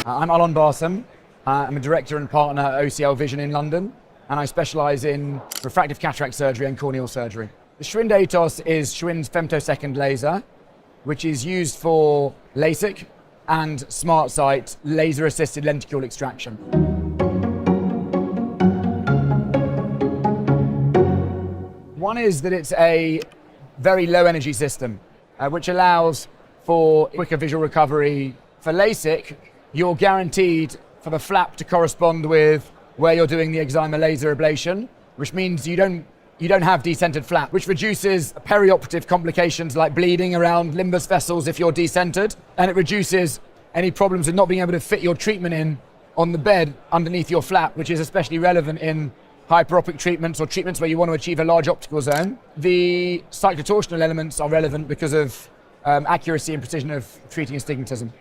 I'm Alon Barsam. I'm a director and partner at OCL Vision in London, and I specialise in refractive cataract surgery and corneal surgery. The Schwind Atos is Schwind's femtosecond laser, which is used for LASIK and Smartsight laser-assisted lenticule extraction. One is that it's a very low energy system, which allows for quicker visual recovery. For LASIK, you're guaranteed for the flap to correspond with where you're doing the excimer laser ablation, which means you don't have decentered flap, which reduces perioperative complications like bleeding around limbus vessels if you're decentered, and it reduces any problems with not being able to fit your treatment in on the bed underneath your flap, which is especially relevant in hyperopic treatments or treatments where you want to achieve a large optical zone. The cyclotorsional elements are relevant because of accuracy and precision of treating astigmatism.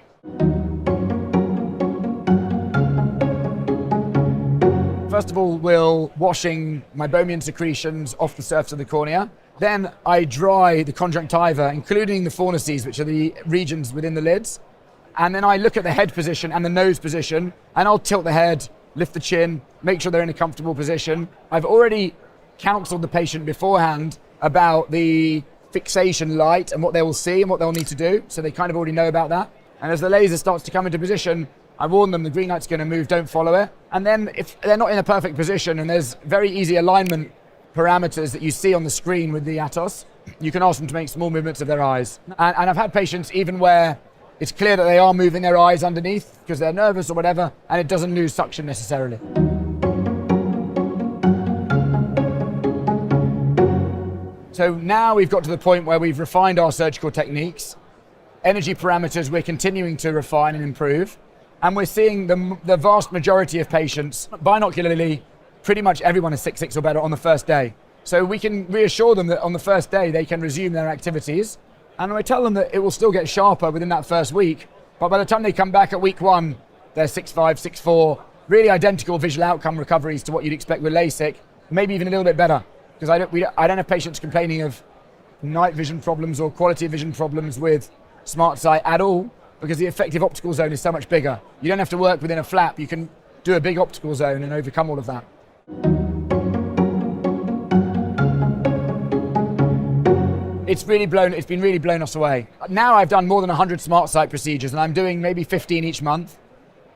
First of all, we're washing meibomian secretions off the surface of the cornea. Then I dry the conjunctiva, including the fornices, which are the regions within the lids. And then I look at the head position and the nose position, and I'll tilt the head, lift the chin, make sure they're in a comfortable position. I've already counseled the patient beforehand about the fixation light and what they will see and what they'll need to do, so they kind of already know about that. And as the laser starts to come into position, I warn them the green light's going to move, don't follow it. And then if they're not in a perfect position and there's very easy alignment parameters that you see on the screen with the Atos, you can ask them to make small movements of their eyes. And I've had patients even where it's clear that they are moving their eyes underneath because they're nervous or whatever, and it doesn't lose suction necessarily. So now we've got to the point where we've refined our surgical techniques. Energy parameters we're continuing to refine and improve. And we're seeing the vast majority of patients, binocularly, pretty much everyone is 6/6 or better on the first day. So we can reassure them that on the first day they can resume their activities. And we tell them that it will still get sharper within that first week. But by the time they come back at week 1, they're 6/5, 6/4, really identical visual outcome recoveries to what you'd expect with LASIK, maybe even a little bit better. Because I don't have patients complaining of night vision problems or quality of vision problems with Smartsight at all, because the effective optical zone is so much bigger. You don't have to work within a flap, you can do a big optical zone and overcome all of that. It's been really blown us away. Now I've done more than 100 Smartsight procedures and I'm doing maybe 15 each month,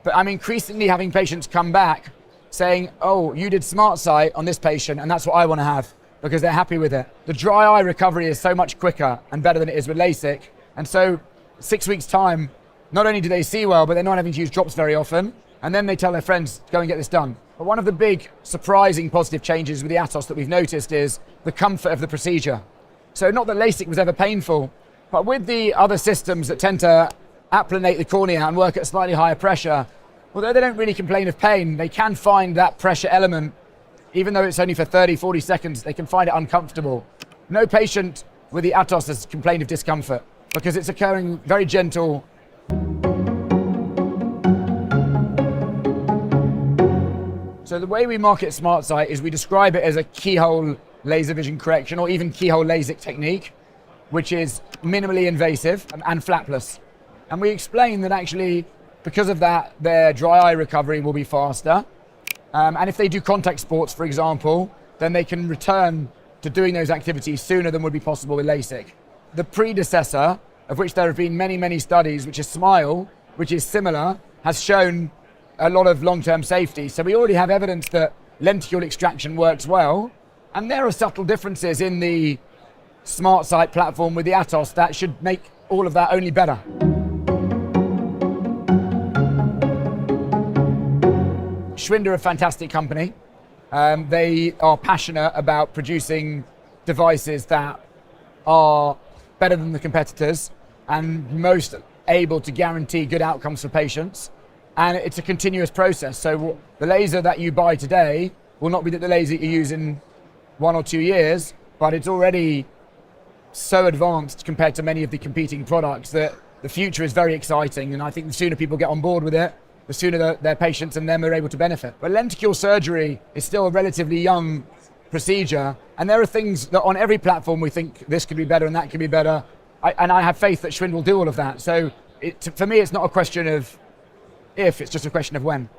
but I'm increasingly having patients come back saying, oh, you did Smartsight on this patient and that's what I want to have, because they're happy with it. The dry eye recovery is so much quicker and better than it is with LASIK, and so 6 weeks time, not only do they see well, but they're not having to use drops very often, and then they tell their friends, go and get this done. But one of the big surprising positive changes with the Atos that we've noticed is the comfort of the procedure. So not that LASIK was ever painful, but with the other systems that tend to applanate the cornea and work at slightly higher pressure, although they don't really complain of pain, they can find that pressure element, even though it's only for 30, 40 seconds, they can find it uncomfortable. No patient with the Atos has complained of discomfort, because it's occurring very gentle. So the way we market Smartsight is we describe it as a keyhole laser vision correction, or even keyhole LASIK technique, which is minimally invasive and flapless. And we explain that actually, because of that, their dry eye recovery will be faster. And if they do contact sports, for example, then they can return to doing those activities sooner than would be possible with LASIK. The predecessor, of which there have been many, many studies, which is SMILE, which is similar, has shown a lot of long-term safety. So we already have evidence that lenticule extraction works well. And there are subtle differences in the Smartsight platform with the Atos that should make all of that only better. Schwind are a fantastic company. They are passionate about producing devices that are better than the competitors and most able to guarantee good outcomes for patients. And it's a continuous process. So the laser that you buy today will not be the laser you use in 1 or 2 years, but it's already so advanced compared to many of the competing products that the future is very exciting. And I think the sooner people get on board with it, the sooner their patients and them are able to benefit. But lenticule surgery is still a relatively young procedure, and there are things that on every platform we think this could be better and that could be better, and I have faith that Schwind will do all of that. So for me, it's not a question of if, it's just a question of when.